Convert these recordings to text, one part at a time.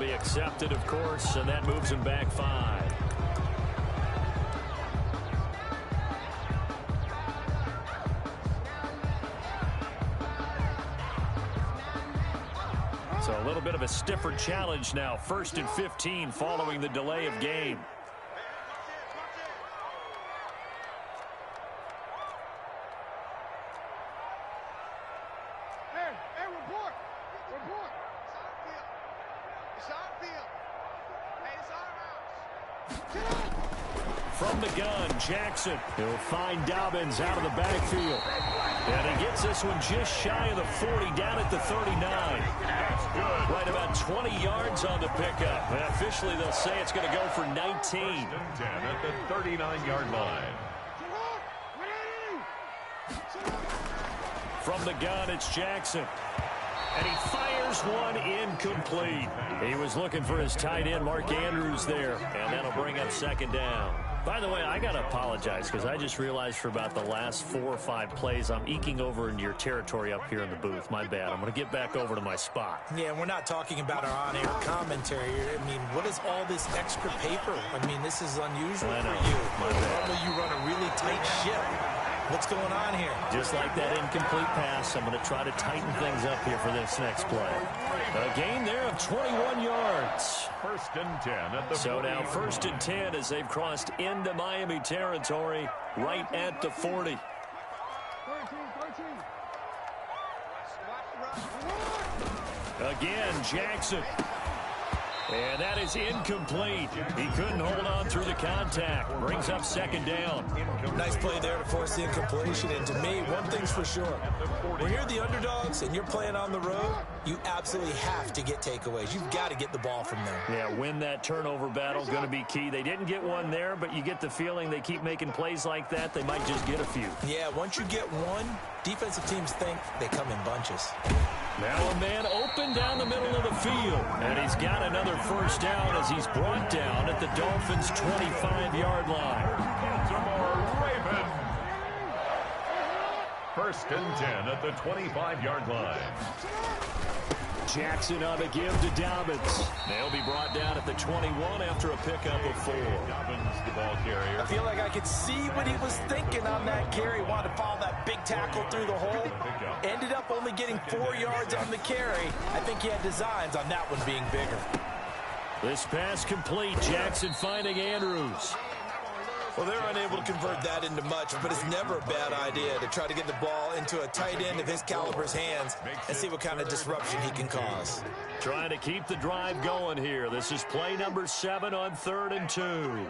be accepted, of course, and that moves him back 5. So a little bit of a stiffer challenge now. 1st and 15 following the delay of game. From the gun, Jackson. He'll find Dobbins out of the backfield. And he gets this one just shy of the 40, down at the 39. Right about 20 yards on the pickup. And officially, they'll say it's going to go for 19. 10 at the 39-yard line. From the gun, it's Jackson. And he fires one incomplete. He was looking for his tight end, Mark Andrews, there. And that'll bring up 2nd down. By the way, I got to apologize because I just realized for about the last 4 or 5 plays, I'm eking over into your territory up here in the booth. My bad. I'm going to get back over to my spot. Yeah, we're not talking about our on-air commentary. I mean, what is all this extra paper? I mean, this is unusual for you. My bad. Normally you run a really tight ship. What's going on here? Just like that incomplete pass, I'm going to try to tighten things up here for this next play. A gain there of 21 yards. 1st and 10 at the So now 1st and 10 as they've crossed into Miami territory right at the 40. Again, Jackson. And that is incomplete. He couldn't hold on through the contact. Brings up 2nd down. Nice play there to force the incompletion. And to me, one thing's for sure. When you're the underdogs and you're playing on the road, you absolutely have to get takeaways. You've got to get the ball from them. Yeah, win that turnover battle, going to be key. They didn't get one there, but you get the feeling they keep making plays like that, they might just get a few. Yeah, once you get one, defensive teams think they come in bunches. Now a man open down the middle of the field. And he's got another 1st down as he's brought down at the Dolphins' 25-yard line. Baltimore Ravens. 1st and 10 at the 25-yard line. Jackson on the give to Dobbins. They'll be brought down at the 21 after a pickup of 4. Dobbins, the ball carrier. I feel like I could see what he was thinking on that carry. Wanted to follow that big tackle through the hole. Ended up only getting 4 yards on the carry. I think he had designs on that one being bigger. This pass complete. Jackson finding Andrews. Well, they're unable to convert that into much, but it's never a bad idea to try to get the ball into a tight end of his caliber's hands and see what kind of disruption he can cause. Trying to keep the drive going here. This is play number 7 on 3rd and 2.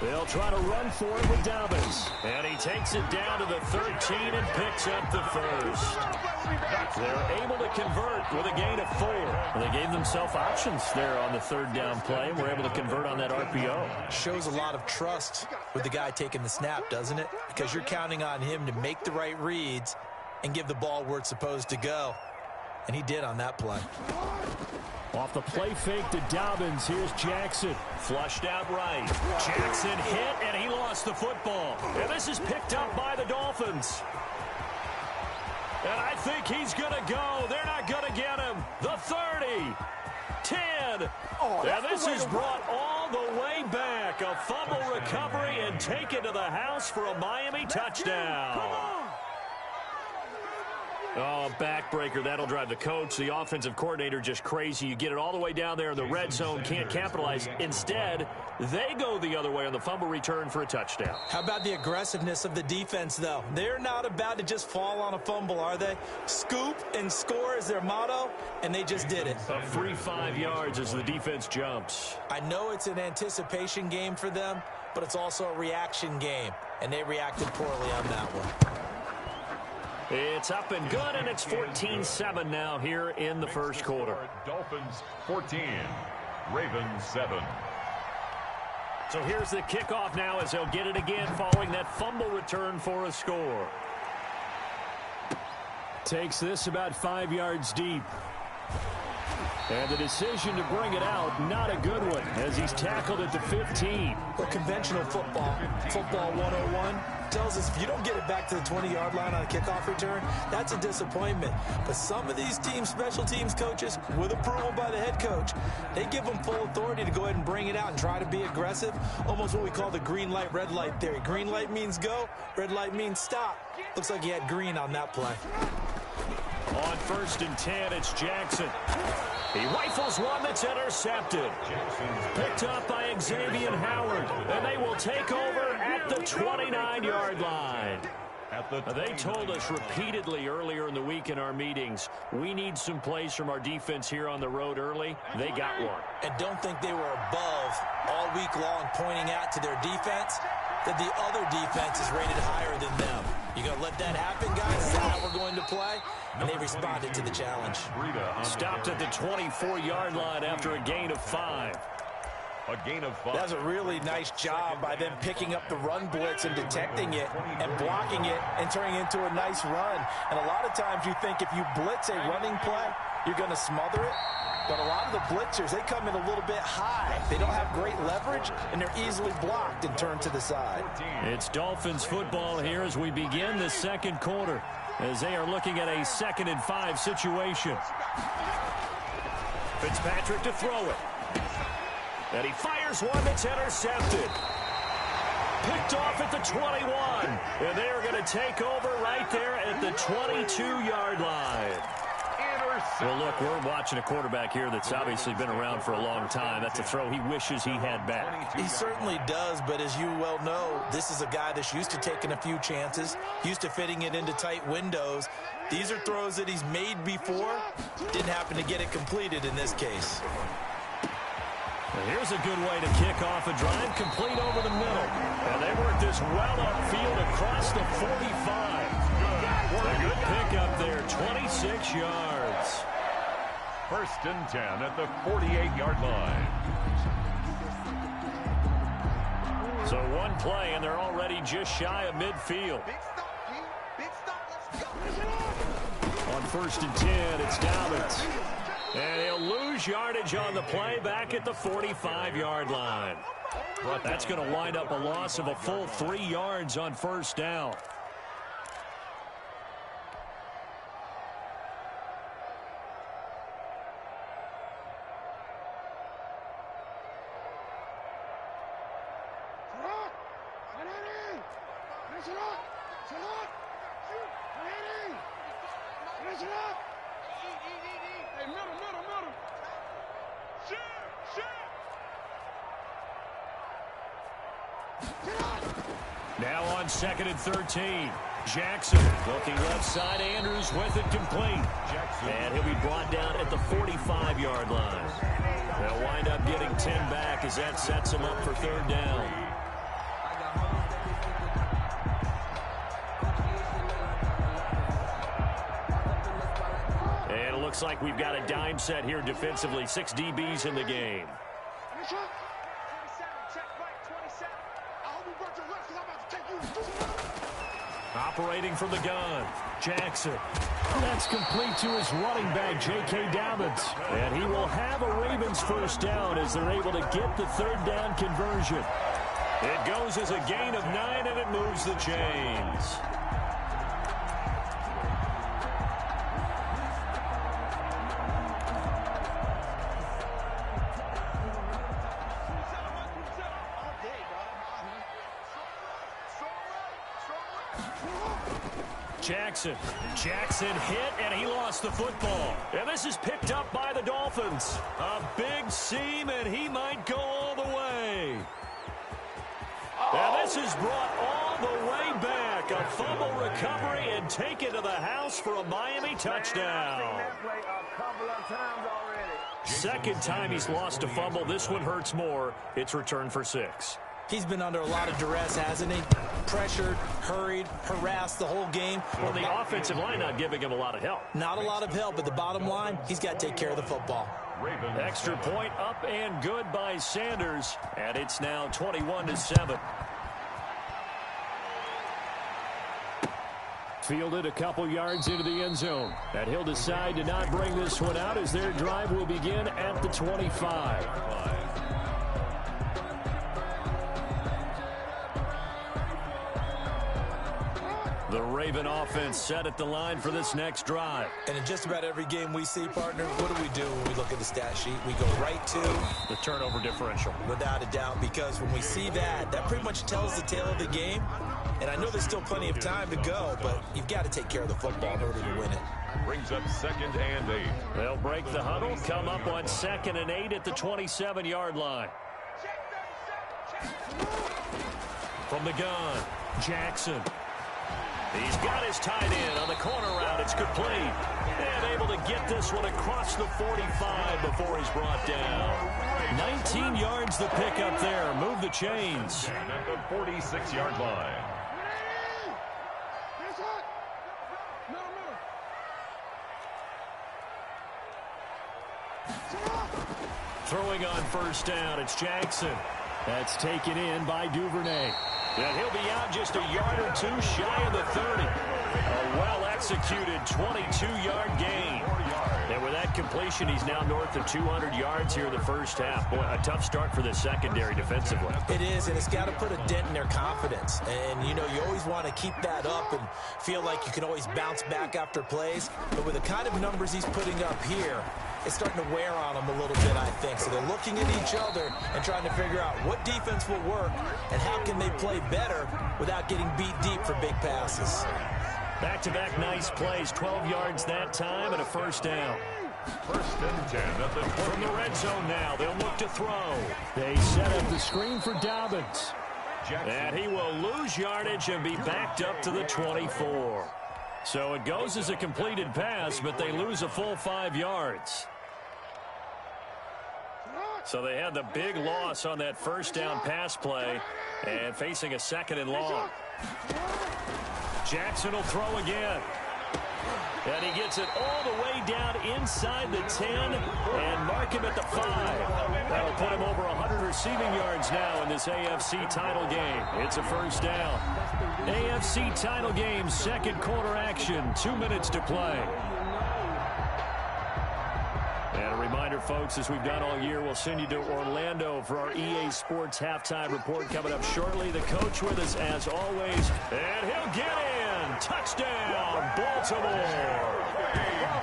They'll try to run for it with Dobbins. And he takes it down to the 13 and picks up the 1st. They're able to convert with a gain of 4. They gave themselves options there on the 3rd down play and were able to convert on that RPO. Shows a lot of trust with the guy taking the snap, doesn't it? Because you're counting on him to make the right reads and give the ball where it's supposed to go. And he did on that play. Off the play fake to Dobbins. Here's Jackson. Flushed out right. Jackson hit, and he lost the football. And this is picked up by the Dolphins. And I think he's going to go. They're not going to get him. The 30. 10. And this is brought all the way back. A fumble recovery and taken to the house for a Miami touchdown. Oh, backbreaker. That'll drive the coach, the offensive coordinator, just crazy. You get it all the way down there in the red zone, can't capitalize. Instead, they go the other way on the fumble return for a touchdown. How about the aggressiveness of the defense, though? They're not about to just fall on a fumble, are they? Scoop and score is their motto, and they just did it. A free 5 yards as the defense jumps. I know it's an anticipation game for them, but it's also a reaction game, and they reacted poorly on that one. It's up and good, and it's 14-7 now here in the first quarter. Dolphins 14, Ravens 7. So here's the kickoff now as they'll get it again following that fumble return for a score. Takes this about 5 yards deep. And the decision to bring it out, not a good one, as he's tackled at the 15. Well, conventional football 101, tells us if you don't get it back to the 20-yard line on a kickoff return, that's a disappointment. But some of these teams, special teams coaches, with approval by the head coach, they give them full authority to go ahead and bring it out and try to be aggressive, almost what we call the green light, red light theory. Green light means go, red light means stop. Looks like he had green on that play. On 1st and 10, it's Jackson. He rifles one that's intercepted. Picked up by Xavier Howard. And they will take over at the 29-yard line. They told us repeatedly earlier in the week in our meetings, we need some plays from our defense here on the road early. They got one. And don't think they were above all week long pointing out to their defense that the other defense is rated higher than them. You going to let that happen, guys? Is that how we're going to play? And they responded to the challenge. Stopped at the 24-yard line after a gain of 5. A gain of 5. That's a really nice job by them picking up the run blitz and detecting it and blocking it and turning it into a nice run. And a lot of times you think if you blitz a running play, you're going to smother it. But a lot of the blitzers, they come in a little bit high. They don't have great leverage, and they're easily blocked and turned to the side. It's Dolphins football here as we begin the second quarter, as they are looking at a 2nd and 5 situation. Fitzpatrick to throw it. And he fires one that's intercepted. Picked off at the 21. And they are going to take over right there at the 22-yard line. Well, look, we're watching a quarterback here that's obviously been around for a long time. That's a throw he wishes he had back. He certainly does, but as you well know, this is a guy that's used to taking a few chances, used to fitting it into tight windows. These are throws that he's made before. Didn't happen to get it completed in this case. Well, here's a good way to kick off a drive, complete over the middle. And they work this well upfield across the 45. A good pickup there, 26 yards. 1st and 10 at the 48-yard line. So one play, and they're already just shy of midfield. On 1st and 10, it's Dobbins. And he'll lose yardage on the play back at the 45-yard line. That's going to wind up a loss of a full 3 yards on 1st down. Now on 2nd and 13. Jackson looking left side. Andrews with it complete. And he'll be brought down at the 45-yard line. They'll wind up getting 10 back as that sets him up for 3rd down. And it looks like we've got a dime set here defensively. 6 DBs in the game. Operating from the gun, Jackson. That's complete to his running back, J.K. Dobbins. And he will have a Ravens 1st down as they're able to get the 3rd down conversion. It goes as a gain of 9, and it moves the chains. Jackson hit, and he lost the football. And this is picked up by the Dolphins. A big seam, and he might go all the way. And this is brought all the way back. A fumble recovery and taken to the house for a Miami touchdown. 2nd time he's lost a fumble. This one hurts more. It's returned for 6. He's been under a lot of duress, hasn't he? Pressured, hurried, harassed the whole game. Well, the offensive line not giving him a lot of help. Not a lot of help, but the bottom line, he's got to take care of the football. Extra point up and good by Sanders, and it's now 21-7. Fielded a couple yards into the end zone. And he'll decide to not bring this one out as their drive will begin at the 25. The Raven offense set at the line for this next drive. And in just about every game we see, partner, what do when we look at the stat sheet? We go right to the turnover differential. Without a doubt, because when we see that pretty much tells the tale of the game. And I know there's still plenty of time to go, but you've got to take care of the football in order to win it. Brings up 2nd and 8. They'll break the huddle, come up on 2nd and 8 at the 27-yard line. From the gun, Jackson. He's got his tight end on the corner route. It's complete. And able to get this one across the 45 before he's brought down. 19 yards the pick up there. Move the chains. At the 46-yard line. Throwing on first down, it's Jackson. That's taken in by Duvernay. And he'll be out just a yard or two shy of the 30. A well-executed 22-yard gain. And with that completion, he's now north of 200 yards here in the first half. Boy, a tough start for the secondary defensively. It is, and it's got to put a dent in their confidence. And, you know, you always want to keep that up and feel like you can always bounce back after plays. But with the kind of numbers he's putting up here, it's starting to wear on them a little bit, I think. So they're looking at each other and trying to figure out what defense will work and how can they play better without getting beat deep for big passes. Back-to-back nice plays, 12 yards that time and a first down. 1st and 10 at the 20. From the red zone now, they'll look to throw. They set up the screen for Dobbins. And he will lose yardage and be backed up to the 24. So it goes as a completed pass, but they lose a full 5 yards. So they had the big loss on that first down pass play and facing a 2nd and long. Jackson will throw again. And he gets it all the way down inside the 10 and mark him at the 5. That'll put him over 100 receiving yards now in this AFC title game. It's a first down. AFC title game, 2nd quarter action, 2 minutes to play. And a reminder, folks, as we've done all year, we'll send you to Orlando for our EA Sports halftime report coming up shortly. The coach with us, as always, and he'll get in. Touchdown, Baltimore.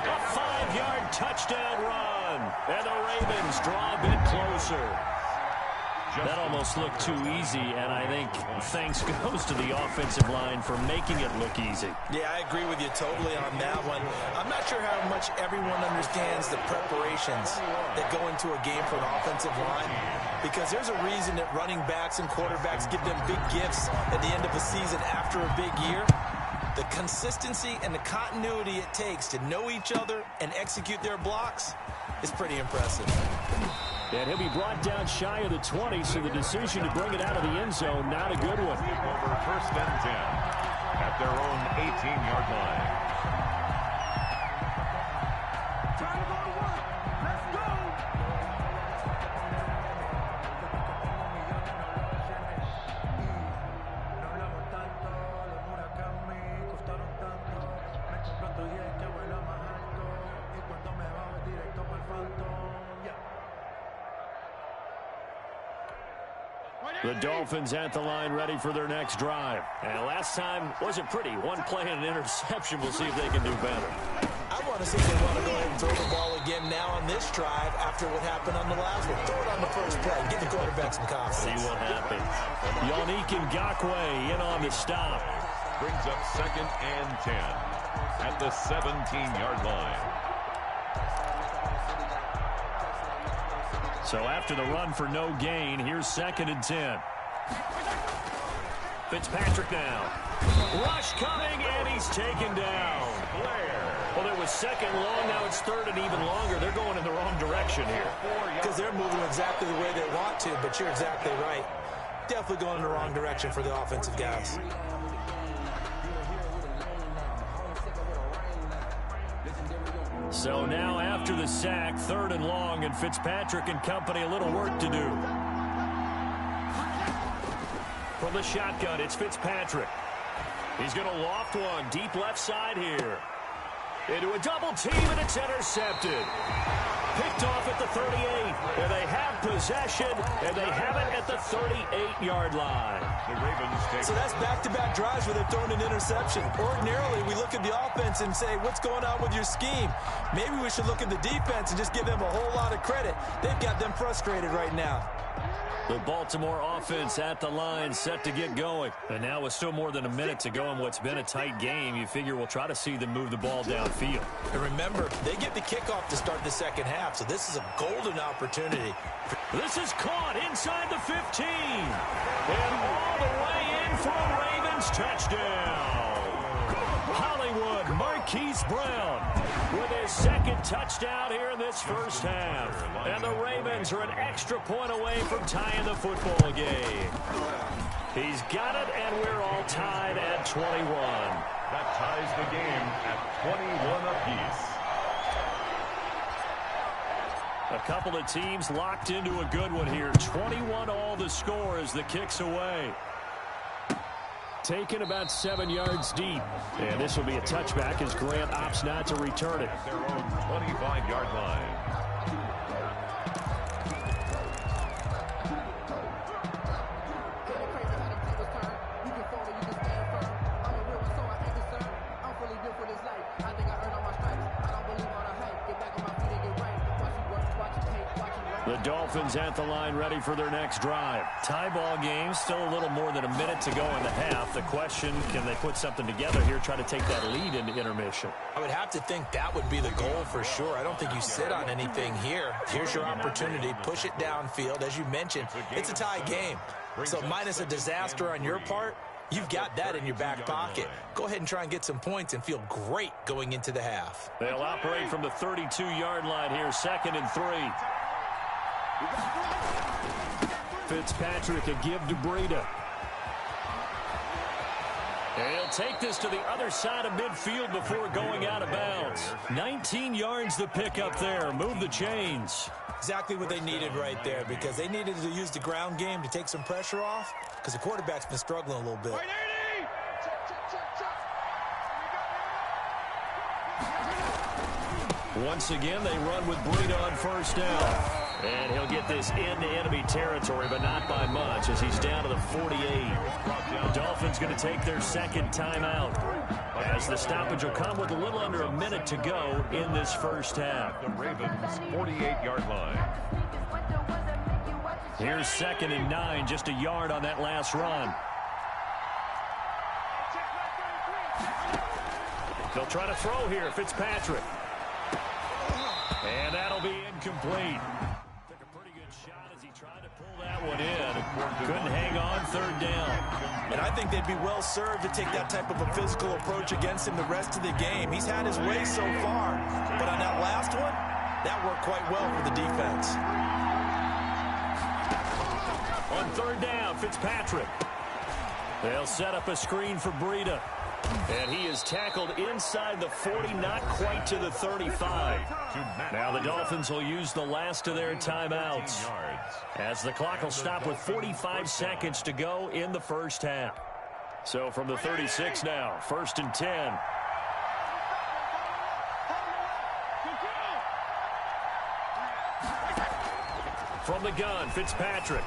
A 5-yard touchdown run. And the Ravens draw a bit closer. That almost looked too easy, and I think thanks goes to the offensive line for making it look easy. Yeah, I agree with you totally on that one. I'm not sure how much everyone understands the preparations that go into a game for an offensive line, because there's a reason that running backs and quarterbacks give them big gifts at the end of a season after a big year. The consistency and the continuity it takes to know each other and execute their blocks is pretty impressive. And he'll be brought down shy of the 20, so the decision to bring it out of the end zone, not a good one. Over 1st and 10 at their own 18-yard line. Trying to go to work. Let's go. The Dolphins at the line ready for their next drive. And last time wasn't pretty. One play and an interception. We'll see if they can do better. I want to see if they want to go ahead and throw the ball again now on this drive after what happened on the last one. Throw it on the first play. Give the quarterback some confidence. See what happens. Yannick Ngakoue in on the stop. Brings up 2nd and 10 at the 17-yard line. So after the run for no gain, here's 2nd and 10. Fitzpatrick now. Rush coming, and he's taken down. Well, it was 2nd long, now it's 3rd and even longer. They're going in the wrong direction here. Because they're moving exactly the way they want to, but you're exactly right. Definitely going in the wrong direction for the offensive guys. So now after the sack, 3rd and long, and Fitzpatrick and company a little work to do. From the shotgun, it's Fitzpatrick. He's going to loft one deep left side here. Into a double team, and it's intercepted. Picked off at the 38, and they have possession, and they have it at the 38-yard line. The Ravens take. So that's back-to-back drives where they're throwing an interception. Ordinarily, we look at the offense and say, what's going on with your scheme? Maybe we should look at the defense and just give them a whole lot of credit. They've got them frustrated right now. The Baltimore offense at the line, set to get going. And now with still more than a minute to go in what's been a tight game, you figure we'll try to see them move the ball downfield. And remember, they get the kickoff to start the second half, so this is a golden opportunity. This is caught inside the 15. And all the way in for a Ravens touchdown. Hollywood Marquise Brown with his second touchdown here in this first half. And the Ravens are an extra point away from tying the football game. He's got it, and we're all tied at 21. That ties the game at 21 apiece. A couple of teams locked into a good one here. 21 all the score as the kick's away. Taken about 7 yards deep. And this will be a touchback as Grant opts not to return it. At their own 25-yard line. The Dolphins at the line ready for their next drive. Tie ball game, still a little more than a minute to go in the half. The question, can they put something together here, try to take that lead into intermission? I would have to think that would be the goal for sure. I don't think you sit on anything here. Here's your opportunity. Push it downfield. As you mentioned, it's a tie game. So minus a disaster on your part, you've got that in your back pocket. Go ahead and try and get some points and feel great going into the half. They'll operate from the 32-yard line here, 2nd and 3. Fitzpatrick a give to Breida. And he'll take this to the other side of midfield before going out of bounds. 19 yards the pick up there. Move the chains. Exactly what they needed right there, because they needed to use the ground game to take some pressure off, because the quarterback's been struggling a little bit. Once again, they run with Breida on first down. And he'll get this into enemy territory, but not by much, as he's down to the 48. The Dolphins going to take their second timeout, as the stoppage will come with a little under a minute to go in this first half. The Ravens' 48-yard line. Here's 2nd and 9, just a yard on that last run. They'll try to throw here, Fitzpatrick. And that'll be incomplete. Took a pretty good shot as he tried to pull that one in. Couldn't hang on 3rd down. And I think they'd be well served to take that type of a physical approach against him the rest of the game. He's had his way so far, but on that last one, that worked quite well for the defense. On 3rd down, Fitzpatrick. They'll set up a screen for Breida. And he is tackled inside the 40, not quite to the 35. Now the Dolphins will use the last of their timeouts, as the clock will stop with 45 seconds to go in the first half. So from the 36 now, 1st and 10. From the gun, Fitzpatrick.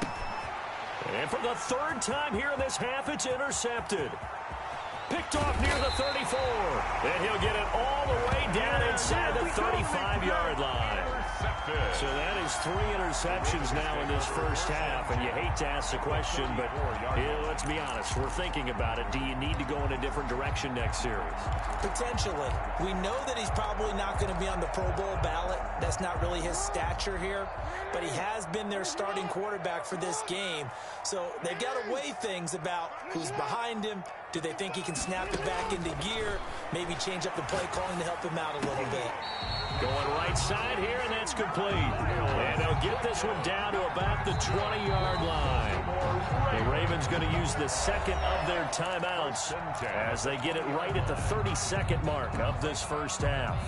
And for the 3rd time here in this half, it's intercepted. Picked off near the 34. And he'll get it all the way down inside the 35-yard line. So that is 3 interceptions now in this first half. And you hate to ask the question, but let's be honest. We're thinking about it. Do you need to go in a different direction next series? Potentially. We know that he's probably not going to be on the Pro Bowl ballot. That's not really his stature here. But he has been their starting quarterback for this game. So they've got to weigh things about who's behind him. Do they think he can snap it back into gear? Maybe change up the play calling to help him out a little bit. Going right side here, and that's complete. And they'll get this one down to about the 20-yard line. The Ravens going to use the 2nd of their timeouts as they get it right at the 32nd mark of this first half.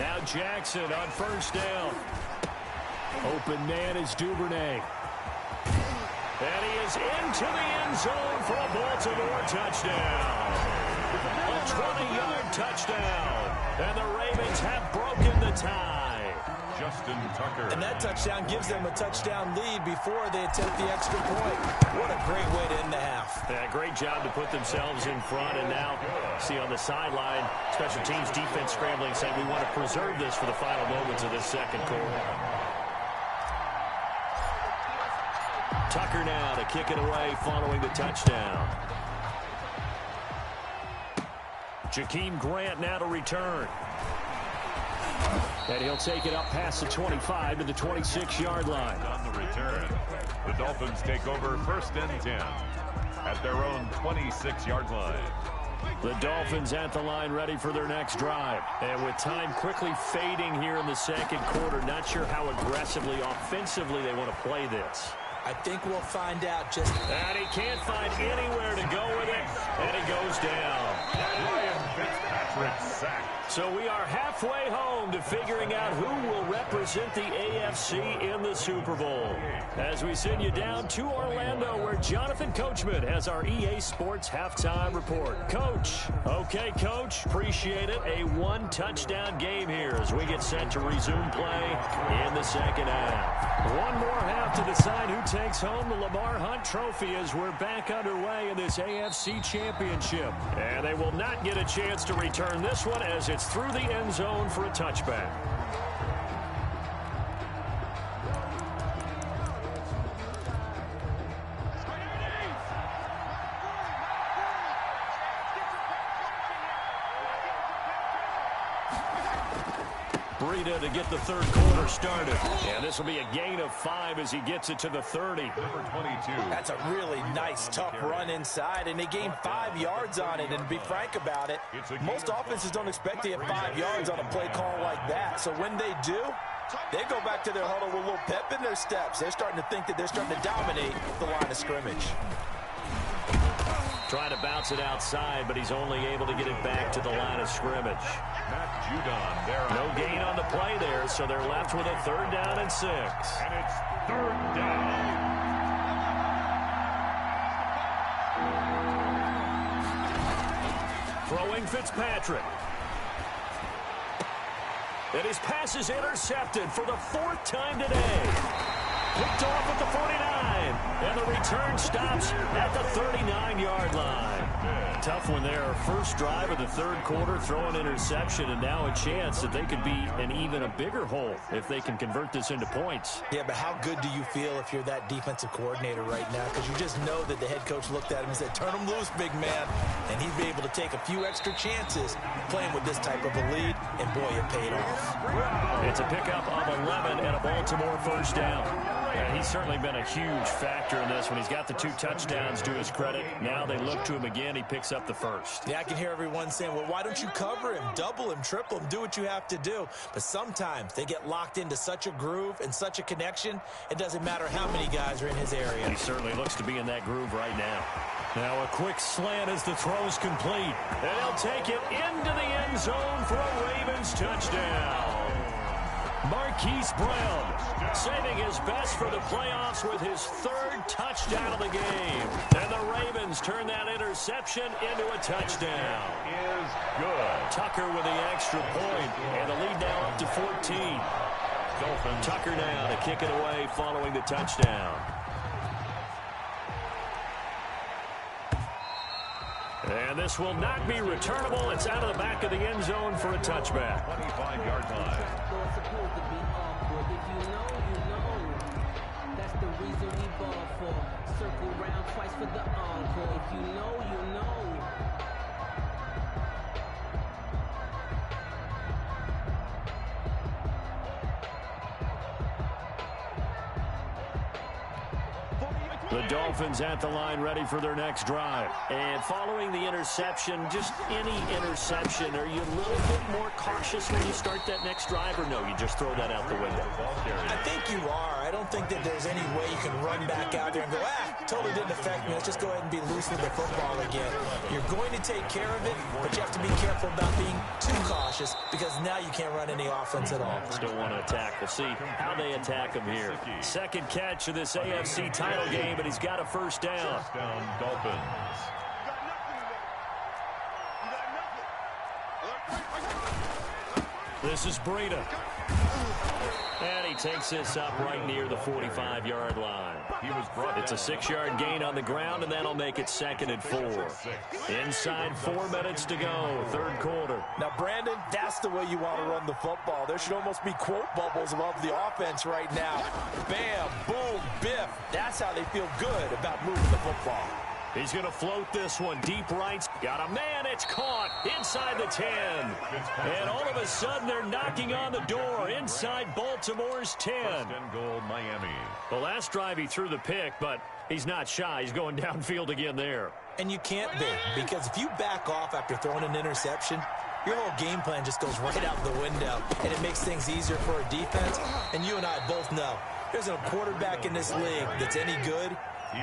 Now Jackson on first down. Open man is Duvernay. And he is into the end zone for a Baltimore touchdown. A 20-yard touchdown. And the Ravens have broken the tie. Justin Tucker. And that touchdown gives them a touchdown lead before they attempt the extra point. What a great way to end the half. Yeah, great job to put themselves in front. And now, see on the sideline, special teams defense scrambling, saying we want to preserve this for the final moments of this second quarter. Tucker now to kick it away following the touchdown. Jakeem Grant now to return. And he'll take it up past the 25 to the 26-yard line. On the return, the Dolphins take over 1st and 10 at their own 26-yard line. The Dolphins at the line ready for their next drive. And with time quickly fading here in the second quarter, not sure how aggressively, offensively they want to play this. I think we'll find out just... And he can't find anywhere to go with it. And it goes down. Ryan Fitzpatrick sacked. So we are halfway home to figuring out who will represent the AFC in the Super Bowl. As we send you down to Orlando, where Jonathan Coachman has our EA Sports halftime report. Coach. Okay, Coach. Appreciate it. A one-touchdown game here as we get set to resume play in the second half. One more half to decide who takes home the Lamar Hunt Trophy as we're back underway in this AFC Championship. And they will not get a chance to return this one as it's through the end zone for a touchback. Breida to get the third quarter started. And this will be a gain of 5 as he gets it to the 30. Number 22. That's a really nice, tough run inside, and they gained 5 yards on it. And to be frank about it, most offenses don't expect to get 5 yards on a play call like that. So when they do, they go back to their huddle with a little pep in their steps. They're starting to think that they're starting to dominate the line of scrimmage. Trying to bounce it outside, but he's only able to get it back to the line of scrimmage. Matt Judon there. No gain on the play there, so they're left with a 3rd down and 6. And it's 3rd down. Throwing Fitzpatrick. And his pass is intercepted for the 4th time today. Picked off at the 49. And the return stops at the 39-yard line. Tough one there. First drive of the 3rd quarter, throw an interception, and now a chance that they could be in even a bigger hole if they can convert this into points. Yeah, but how good do you feel if you're that defensive coordinator right now? Because you just know that the head coach looked at him and said, turn him loose, big man. And he'd be able to take a few extra chances playing with this type of a lead, and boy, it paid off. It's a pickup of 11 and a Baltimore 1st down. Yeah, he's certainly been a huge factor in this when he's got the 2 touchdowns to his credit. Now they look to him again. He picks up the 1st. Yeah, I can hear everyone saying, well, why don't you cover him, double him, triple him, do what you have to do. But sometimes they get locked into such a groove and such a connection, it doesn't matter how many guys are in his area. He certainly looks to be in that groove right now. Now a quick slant as the throw's complete. And he'll take it into the end zone for a Ravens touchdown. Marquise Brown saving his best for the playoffs with his 3rd touchdown of the game. And the Ravens turn that interception into a touchdown. Is good. Tucker with the extra point, and the lead now up to 14. Dolphins. Tucker now to kick it away following the touchdown. And this will not be returnable. It's out of the back of the end zone for a touchback. 25-yard line. That's the reason we ball for. Circle round twice for the encore. If you know, you know. The Dolphins at the line ready for their next drive. And following the interception, just any interception, are you a little bit more cautious when you start that next drive, or no, you just throw that out the window? I think you are. I don't think that there's any way you can run back out there and go, totally didn't affect me. Let's just go ahead and be loose with the football again. You're going to take care of it, but you have to be careful about being too cautious because now you can't run any offense at all. Still want to attack. We'll see how they attack him here. Second catch of this AFC title game, and he's got a first down. First down, Dolphins. This is Breida. And he takes this up right near the 45-yard line. It's a 6-yard gain on the ground, and that'll make it 2nd and 4. Inside 4 minutes to go, third quarter. Now, Brandon, that's the way you want to run the football. There should almost be quote bubbles above the offense right now. Bam, boom, biff. That's how they feel good about moving the football. He's going to float this one deep right. Got a man. It's caught inside the 10. And all of a sudden, they're knocking on the door inside Baltimore's 10. First and goal, Miami. The last drive, he threw the pick, but he's not shy. He's going downfield again there. And you can't be, because if you back off after throwing an interception, your whole game plan just goes right out the window, and it makes things easier for a defense. And you and I both know there's a quarterback in this league that's any good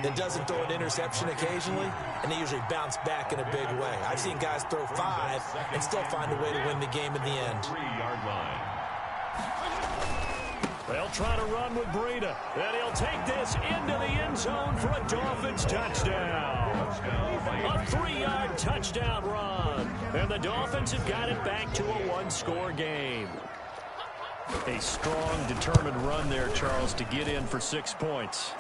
that doesn't throw an interception occasionally, and they usually bounce back in a big way. I've seen guys throw 5 and still find a way to win the game in the end. 3-yard line. They'll try to run with Breida, and he'll take this into the end zone for a Dolphins touchdown. A 3-yard touchdown run, and the Dolphins have got it back to a 1-score game. A strong, determined run there, Charles, to get in for 6 points.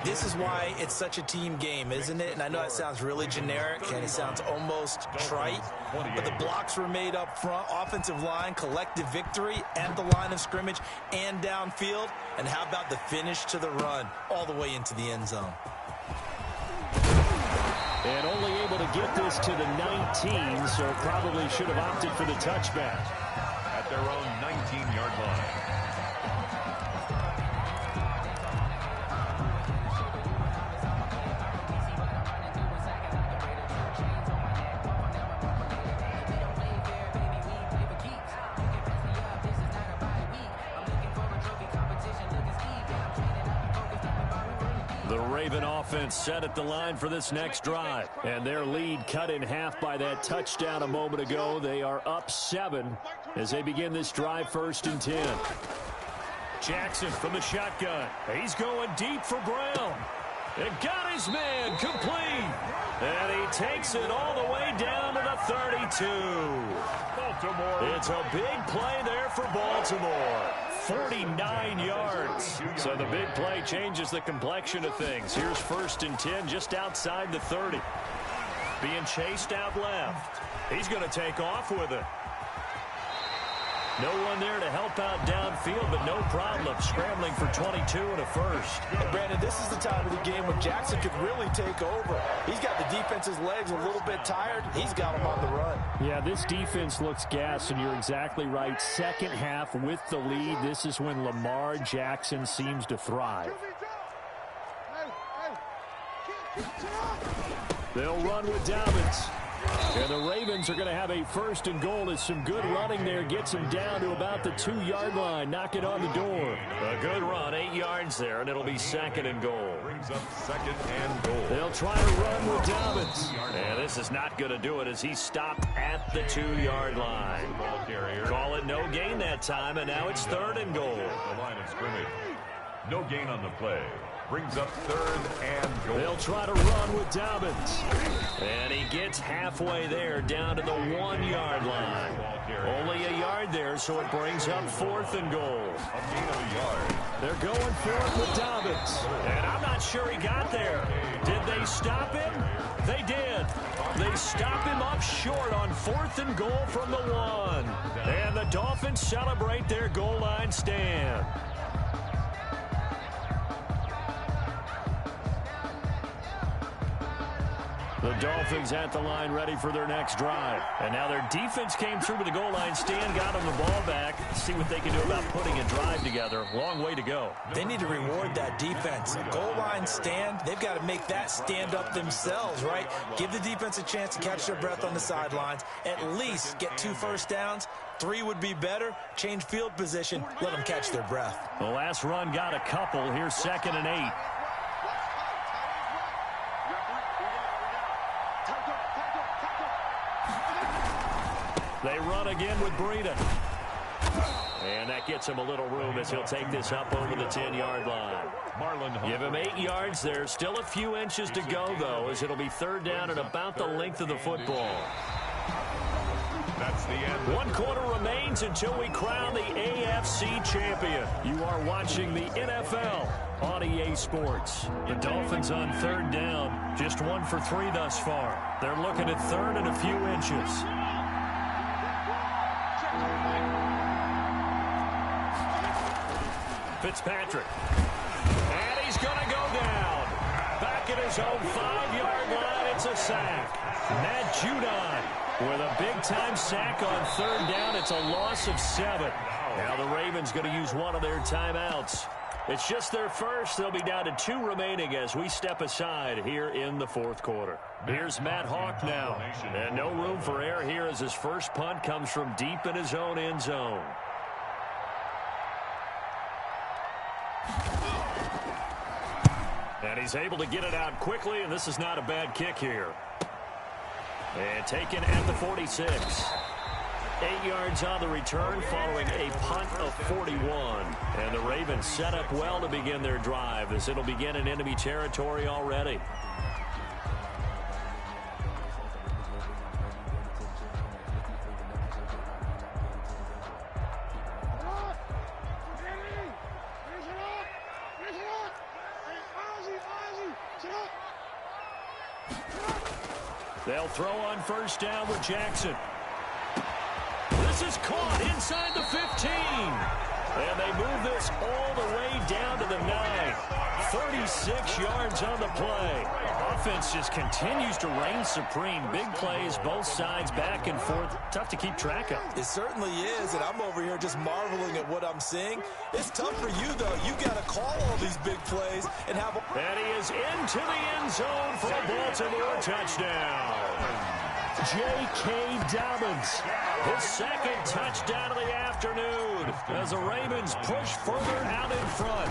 This is why it's such a team game, isn't it? And I know it sounds really generic and it sounds almost trite, but the blocks were made up front, offensive line, collective victory at the line of scrimmage and downfield. And how about the finish to the run all the way into the end zone? And only able to get this to the 19, so probably should have opted for the touchback. At their own 19-yard line. The Raven offense set at the line for this next drive. And their lead cut in half by that touchdown a moment ago. They are up 7 as they begin this drive, 1st and 10. Jackson from the shotgun. He's going deep for Brown. And got his man complete. And he takes it all the way down to the 32. Baltimore. It's a big play there for Baltimore. 49 yards. So the big play changes the complexion of things. Here's 1st and 10 just outside the 30. Being chased out left. He's going to take off with it. No one there to help out downfield, but no problem scrambling for 22 and a first. And Brandon, this is the time of the game when Jackson could really take over. He's got the defense's legs a little bit tired. He's got them on the run. Yeah, this defense looks gassed, and you're exactly right. Second half with the lead, this is when Lamar Jackson seems to thrive. They'll run with Dobbins. And the Ravens are going to have a 1st and goal as some good running there gets him down to about the 2-yard line. Knock it on the door. A good run, 8 yards there, and it'll be 2nd and goal. Brings up 2nd and goal. They'll try to run with Dobbins. And this is not going to do it as he stopped at the 2-yard line. Ball carrier. Call it no gain that time, and now it's 3rd and goal. The line of scrimmage. No gain on the play. Brings up 3rd and goal. They'll try to run with Dobbins. And he gets halfway there down to the 1-yard line. Only a yard there, so it brings up 4th and goal. A gain of a yard. They're going for it with Dobbins. And I'm not sure he got there. Did they stop him? They did. They stop him up short on 4th and goal from the 1. And the Dolphins celebrate their goal line stand. The Dolphins at the line ready for their next drive. And now their defense came through to the goal line stand, got them the ball back. See what they can do about putting a drive together. Long way to go. They need to reward that defense. A goal line stand, they've got to make that stand up themselves, right? Give the defense a chance to catch their breath on the sidelines. At least get 2 first downs. 3 would be better. Change field position. Let them catch their breath. The last run got a couple. Here's 2nd and 8. They run again with Breeden. And that gets him a little room as he'll take this up over the 10-yard line. Give him 8 yards there. Still a few inches to go, though, as it'll be 3rd down and about the length of the football. That's the end. 1 quarter remains until we crown the AFC champion. You are watching the NFL on EA Sports. The Dolphins on 3rd down. Just 1 for 3 thus far. They're looking at 3rd and a few inches. Fitzpatrick. And he's going to go down. Back at his own 5-yard line, it's a sack. Matt Judon with a big-time sack on 3rd down. It's a loss of 7. Now the Ravens going to use one of their timeouts. It's just their first. They'll be down to 2 remaining as we step aside here in the 4th quarter. Here's Matt Hawk now. And no room for error here as his first punt comes from deep in his own end zone. And he's able to get it out quickly, and this is not a bad kick here. And taken at the 46. 8 yards on the return following a punt of 41. And the Ravens set up well to begin their drive as it'll begin in enemy territory already. They'll throw on 1st down with Jackson. This is caught inside the 15. And they move this all the way down to the 9. 36 yards on the play. Offense just continues to reign supreme. Big plays, both sides, back and forth. Tough to keep track of. It certainly is, and I'm over here just marveling at what I'm seeing. It's tough for you, though. You got to call all these big plays and have a... And he is into the end zone for a Baltimore touchdown. J.K. Dobbins, his 2nd touchdown of the afternoon as the Ravens push further out in front.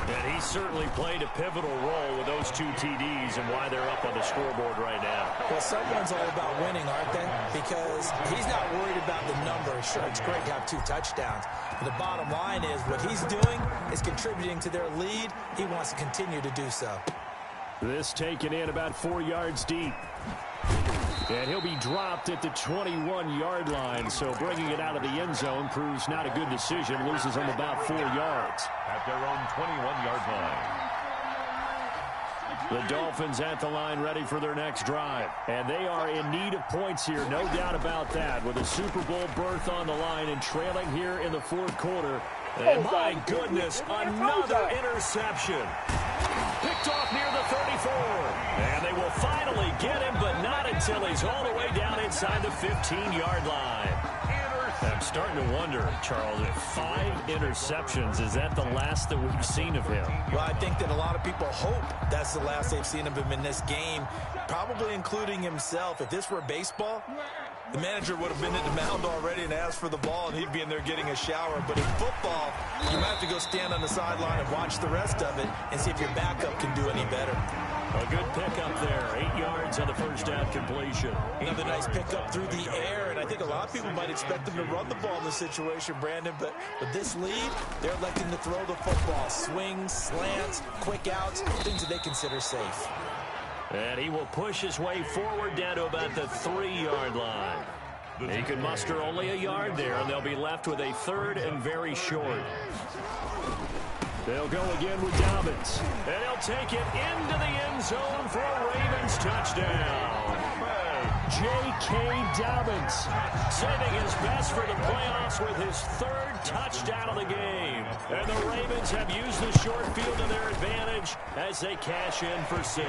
And he certainly played a pivotal role with those 2 TDs and why they're up on the scoreboard right now. Well, someone's all about winning, aren't they? Because he's not worried about the number. Sure, it's great to have 2 touchdowns. But the bottom line is what he's doing is contributing to their lead. He wants to continue to do so. This taken in about 4 yards deep. And he'll be dropped at the 21-yard line, so bringing it out of the end zone proves not a good decision. Loses him about 4 yards. At their own 21-yard line. The Dolphins at the line ready for their next drive. And they are in need of points here, no doubt about that, with a Super Bowl berth on the line and trailing here in the 4th quarter. And my goodness, another interception. Picked off near the 34. And they will finally get him, but not until he's all the way down inside the 15-yard line. I'm starting to wonder, Charles, if 5 interceptions, is that the last that we've seen of him? Well, I think that a lot of people hope that's the last they've seen of him in this game, probably including himself. If this were baseball, the manager would have been at the mound already and asked for the ball, and he'd be in there getting a shower. But in football, you might have to go stand on the sideline and watch the rest of it and see if your backup can do any better. A good pickup there. 8 yards on the 1st down completion. Another nice pickup through the air, and I think a lot of people might expect them to run the ball in this situation, Brandon, but with this lead, they're electing to throw the football. Swings, slants, quick outs, things that they consider safe. And he will push his way forward down to about the 3-yard line. He can muster only a yard there, and they'll be left with a 3rd and very short. They'll go again with Dobbins. And he'll take it into the end zone for a Ravens touchdown. J.K. Dobbins saving his best for the playoffs with his 3rd touchdown of the game. And the Ravens have used the short field to their advantage as they cash in for 6.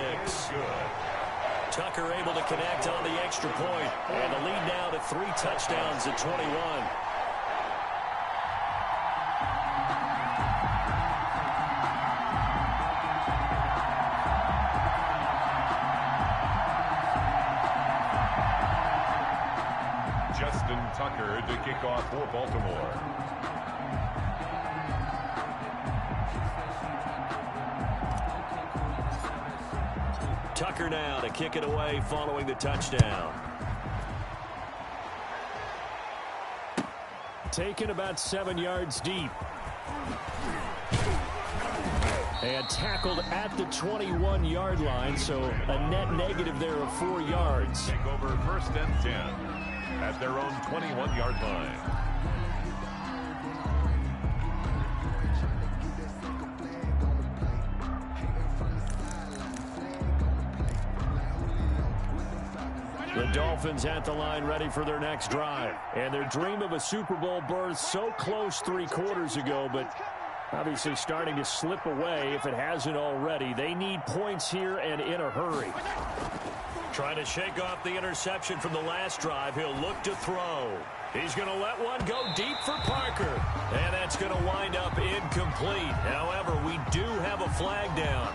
Tucker able to connect on the extra point. And the lead now to 3 touchdowns at 21. Tucker to kick off for Baltimore. Tucker now to kick it away following the touchdown. Taken about 7 yards deep. And tackled at the 21-yard line, so a net negative there of 4 yards. Take over 1st and 10. At their own 21-yard line. The Dolphins at the line ready for their next drive. And their dream of a Super Bowl berth so close 3 quarters ago, but obviously starting to slip away if it hasn't already. They need points here and in a hurry. Trying to shake off the interception from the last drive. He'll look to throw. He's going to let one go deep for Parker. And that's going to wind up incomplete. However, we do have a flag down.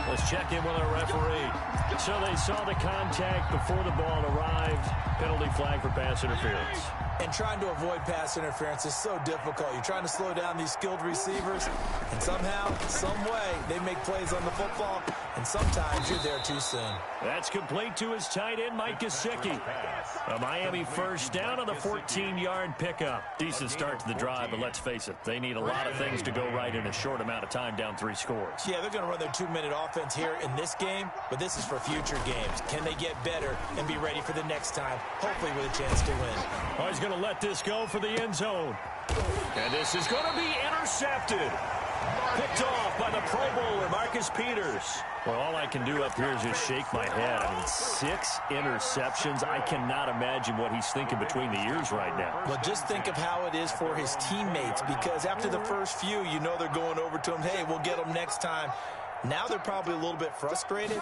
Let's check in with our referee. So they saw the contact before the ball arrived. Penalty flag for pass interference. And trying to avoid pass interference is so difficult. You're trying to slow down these skilled receivers, and somehow, some way, they make plays on the football, and sometimes you're there too soon. That's complete to his tight end, Mike Gesicki. A Miami first down on the 14-yard pickup. Decent start to the drive, but let's face it, they need a lot of things to go right in a short amount of time, down 3 scores. Yeah, they're going to run their 2-minute offense here in this game, but this is for future games. Can they get better and be ready for the next time, hopefully with a chance to win? Oh, he's going to let this go for the end zone. And this is going to be intercepted. Picked off by the Pro Bowler, Marcus Peters. Well, all I can do up here is just shake my head. I mean, 6 interceptions. I cannot imagine what he's thinking between the ears right now. Well, just think of how it is for his teammates, because after the first few, you know they're going over to him, hey, we'll get them next time. Now they're probably a little bit frustrated.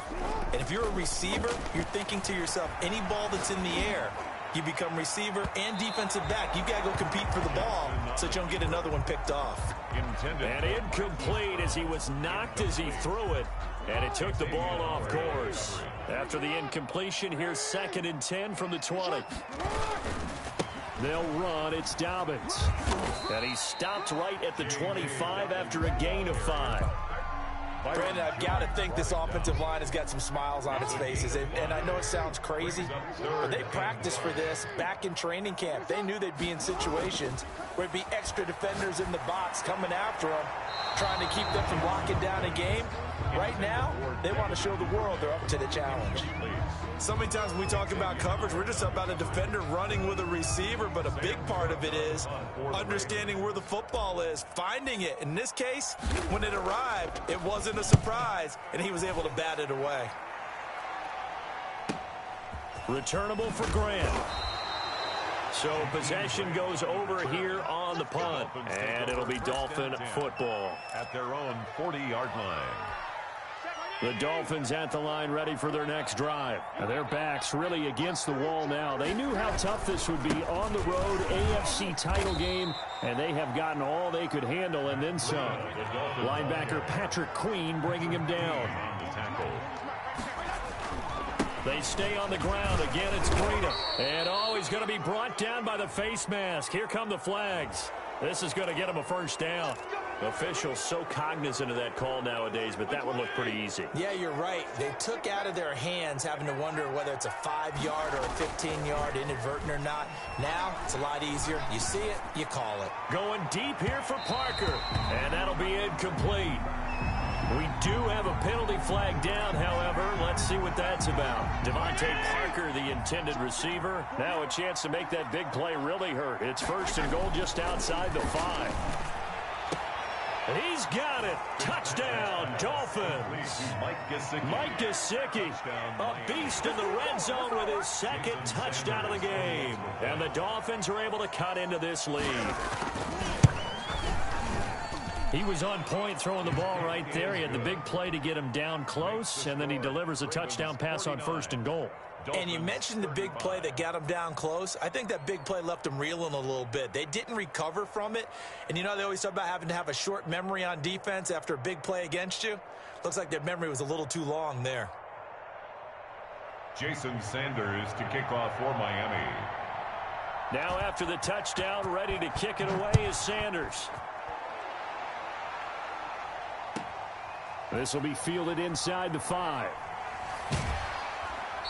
And if you're a receiver, you're thinking to yourself, any ball that's in the air, you become receiver and defensive back. You've got to go compete for the ball so that you don't get another one picked off. And incomplete as he was knocked as he threw it. And it took the ball off course. After the incompletion, here's 2nd and 10 from the 20. They'll run. It's Dobbins. And he stopped right at the 25 after a gain of 5. Brandon, I've got to think this offensive line has got some smiles on its faces. And I know it sounds crazy, but they practiced for this back in training camp. They knew they'd be in situations where it'd be extra defenders in the box coming after them, trying to keep them from locking down a game. Right now, they want to show the world they're up to the challenge. So many times when we talk about coverage, we're just about a defender running with a receiver, but a big part of it is understanding where the football is, finding it. In this case, when it arrived, it wasn't a surprise, and he was able to bat it away. Returnable for Grant. So possession goes over here on the punt, and it'll be Dolphin football. At their own 40-yard line. The Dolphins at the line ready for their next drive. Now their backs really against the wall now. They knew how tough this would be on the road, AFC title game, and they have gotten all they could handle and then some. Linebacker Patrick Queen bringing him down. They stay on the ground. Again, it's Breida. And he's going to be brought down by the face mask. Here come the flags. This is going to get him a first down. Officials so cognizant of that call nowadays, but that one looked pretty easy. Yeah, you're right. They took out of their hands having to wonder whether it's a 5-yard or a 15-yard inadvertent or not. Now, it's a lot easier. You see it, you call it. Going deep here for Parker, and that'll be incomplete. We do have a penalty flag down, however. Let's see what that's about. Devontae Parker, the intended receiver. Now a chance to make that big play really hurt. It's 1st and goal just outside the 5. He's got it. Touchdown, Dolphins. Mike Gesicki, a beast in the red zone with his 2nd touchdown of the game. And the Dolphins are able to cut into this lead. He was on point throwing the ball right there. He had the big play to get him down close, and then he delivers a touchdown pass on 1st and goal. And you mentioned the big play that got him down close. I think that big play left him reeling a little bit. They didn't recover from it. And you know, they always talk about having to have a short memory on defense after a big play against you. Looks like their memory was a little too long there. Jason Sanders to kick off for Miami. Now after the touchdown, ready to kick it away is Sanders. This will be fielded inside the 5.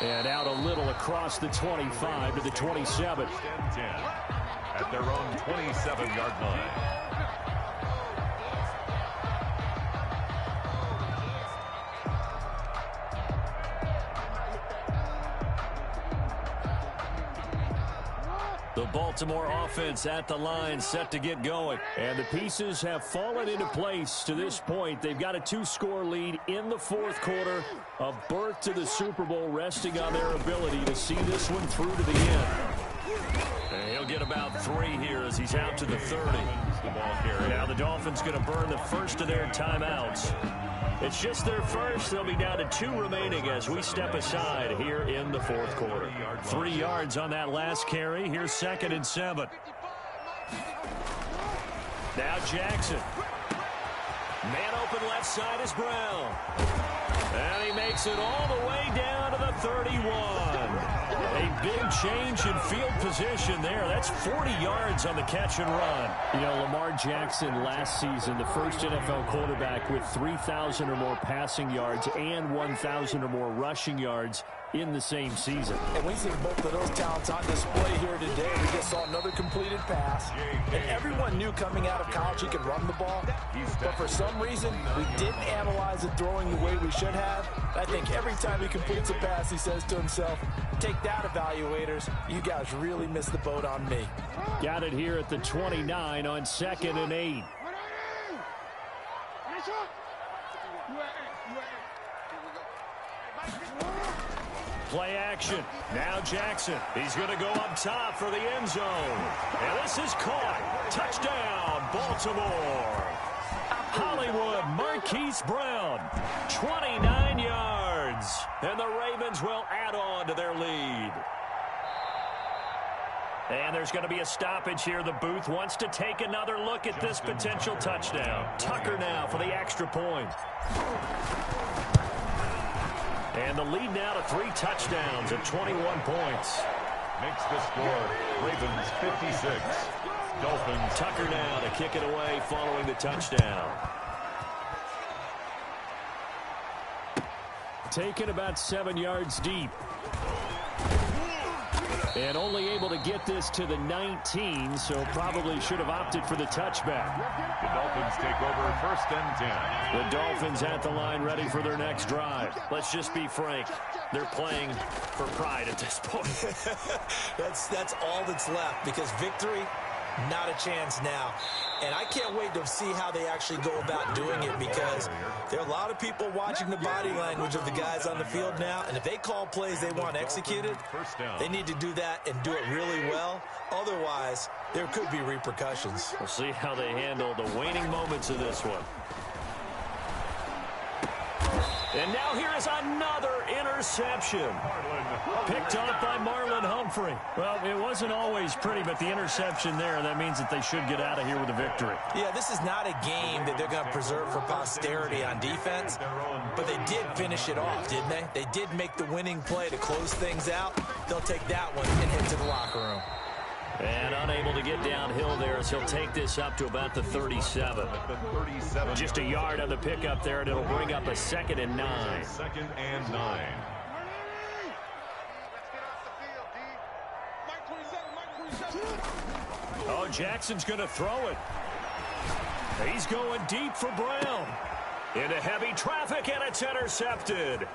And out a little across the 25 to the 27. 10 at their own 27-yard line. The Baltimore offense at the line, set to get going. And the pieces have fallen into place to this point. They've got a 2-score lead in the 4th quarter. A berth to the Super Bowl resting on their ability to see this one through to the end. And he'll get about 3 here as he's out to the 30. Now the Dolphins going to burn the first of their timeouts. It's just their first. They'll be down to 2 remaining as we step aside here in the 4th quarter. 3 yards on that last carry. Here's 2nd and 7. Now Jackson. Man open left side is Brown. And he makes it all the way down to the 31. A big change in field position there. That's 40 yards on the catch and run. You know, Lamar Jackson last season, the first NFL quarterback with 3,000 or more passing yards and 1,000 or more rushing yards in the same season. And we see both of those talents on display here today. We just saw another completed pass. And everyone knew coming out of college he could run the ball. But for some reason, we didn't analyze it throwing the way we should have. I think every time he completes a pass, he says to himself, take that, evaluators. You guys really missed the boat on me. Got it here at the 29 on 2nd and 8. Play action. Now Jackson. He's going to go up top for the end zone. And this is caught. Touchdown, Baltimore. Hollywood Marquise Brown. 29 yards. And the Ravens will add on to their lead. And there's going to be a stoppage here. The booth wants to take another look at this potential touchdown. Tucker now for the extra point. And the lead now to 3 touchdowns at 21 points. Makes the score Ravens 56. Dolphins. Tucker now to kick it away following the touchdown. Taken about 7 yards deep. And only able to get this to the 19, so probably should have opted for the touchback. The Dolphins take over 1st and 10. The Dolphins at the line ready for their next drive. Let's just be frank. They're playing for pride at this point. That's all that's left, because victory, not a chance now. And I can't wait to see how they actually go about doing it, because there are a lot of people watching the body language of the guys on the field now, and if they call plays they want executed, they need to do that and do it really well. Otherwise, there could be repercussions. We'll see how they handle the waning moments of this one. And now here is another interception. Picked off by Marlon Humphrey. Well, it wasn't always pretty, but the interception there, that means that they should get out of here with a victory. Yeah, this is not a game that they're going to preserve for posterity on defense, but they did finish it off, didn't they? They did make the winning play to close things out. They'll take that one and head to the locker room. And unable to get downhill there as he'll take this up to about the 37. Just a yard on the pickup there, and it'll bring up a 2nd and 9. 2nd and 9. Oh, Jackson's going to throw it. He's going deep for Brown. Into heavy traffic, and it's intercepted.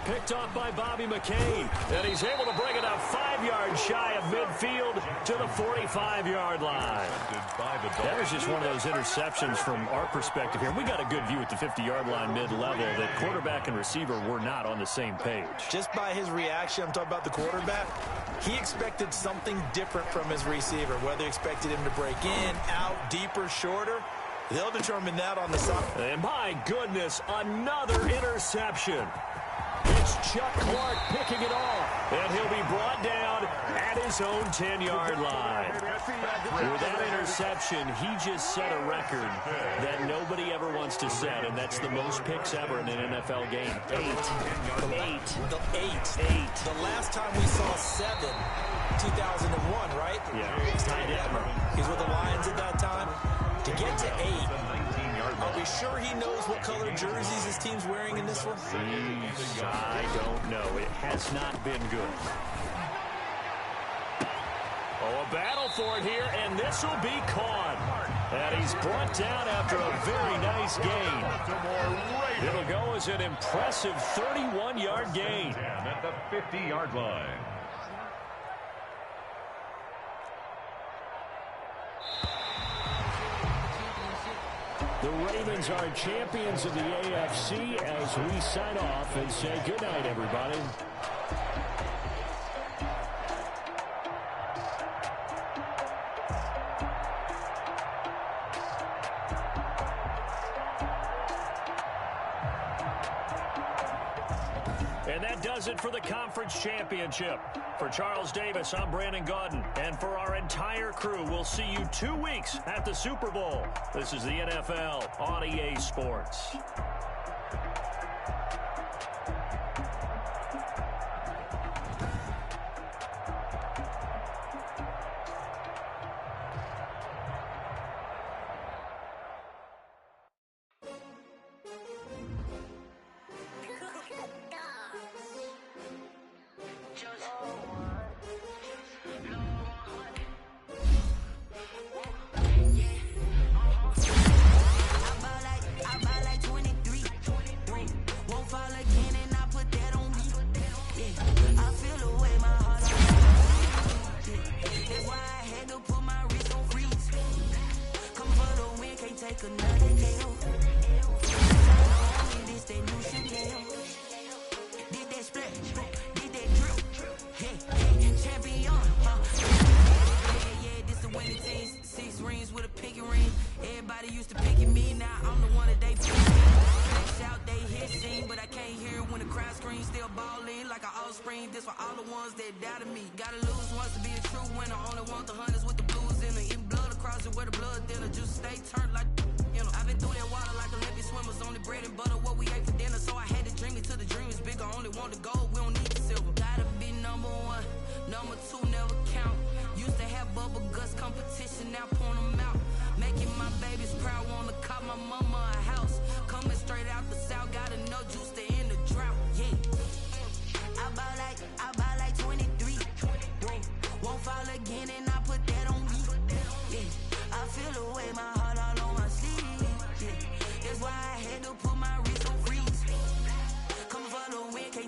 Picked off by Bobby McCain. And he's able to bring it up 5 yards shy of midfield to the 45-yard line. That was just one of those interceptions from our perspective here. We got a good view at the 50-yard line mid-level that quarterback and receiver were not on the same page. Just by his reaction, I'm talking about the quarterback, he expected something different from his receiver, whether he expected him to break in, out, deeper, shorter. They'll determine that on the side. And my goodness, another interception. It's Chuck Clark picking it off, and he'll be brought down at his own 10-yard line. With that interception, he just set a record that nobody ever wants to set, and that's the most picks ever in an NFL game. Eight. The last time we saw 7, 2001, right? Yeah, tied up. He's with the Lions at that time. To get to 8, are we sure he knows what color jerseys his team's wearing in this one? I don't know. It has not been good. Oh, a battle for it here, and this will be caught. And he's brought down after a very nice gain. It'll go as an impressive 31-yard gain. At the 50-yard line. The Ravens are champions of the AFC as we sign off and say goodnight, everybody. And that does it for the conference championship. For Charles Davis, I'm Brandon Gaudin. And for our entire crew, we'll see you 2 weeks at the Super Bowl. This is the NFL on EA Sports.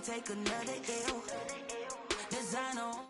Take another L. Designer